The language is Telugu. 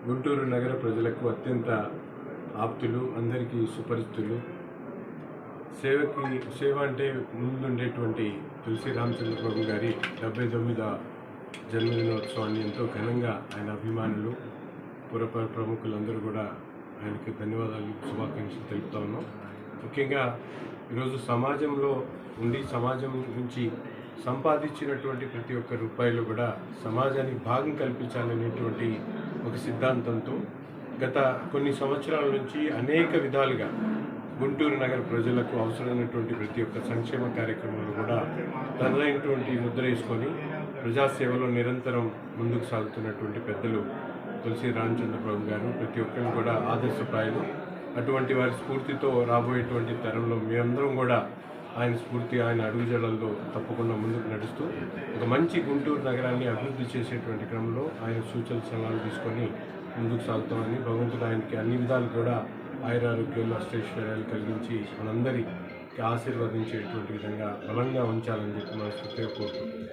గుంటూరు నగర ప్రజలకు అత్యంత ఆప్తులు, అందరికీ సుపరిచితులు. సేవ అంటే ముందుండేటువంటి తులసి రామచంద్ర ప్రభు గారి 79వ జన్మదినోత్సవాన్ని ఎంతో ఘనంగా ఆయన అభిమానులు, ప్రముఖులందరూ కూడా ఆయనకి ధన్యవాదాలు, శుభాకాంక్షలు తెలుపుతా ఉన్నాం. ముఖ్యంగా ఈరోజు సమాజంలో ఉండి సమాజం నుంచి సంపాదించినటువంటి ప్రతి ఒక్క రూపాయలు కూడా సమాజానికి భాగం కల్పించాలనేటువంటి ఒక సిద్ధాంతంతో గత కొన్ని సంవత్సరాల నుంచి అనేక విధాలుగా గుంటూరు నగర ప్రజలకు అవసరమైనటువంటి ప్రతి ఒక్క సంక్షేమ కార్యక్రమాలు కూడా తనదైనటువంటి ముద్ర వేసుకొని ప్రజాసేవలో నిరంతరం ముందుకు సాగుతున్నటువంటి పెద్దలు తులసి రామచంద్ర ప్రభు గారు ప్రతి ఒక్కరిని కూడా ఆదర్శప్రాయులు. అటువంటి వారి స్ఫూర్తితో రాబోయేటువంటి తరంలో మేమందరం కూడా ఆయన స్ఫూర్తి, ఆయన అడుగుజాడల్లో తప్పకుండా ముందుకు నడుస్తూ ఒక మంచి గుంటూరు నగరాన్ని అభివృద్ధి చేసేటువంటి క్రమంలో ఆయన సూచన సలహాలు తీసుకొని ముందుకు సాగుతామని, భగవంతుడు ఆయనకి అన్ని విధాలు కూడా ఆయురారోగ్యాలు, అష్టైశ్వర్యాలు కలిగించి మనందరికీ ఆశీర్వదించేటువంటి విధంగా బలంగా ఉంచాలని చెప్పి మనస్ఫూర్తిగా కోరుకుంటున్నాం.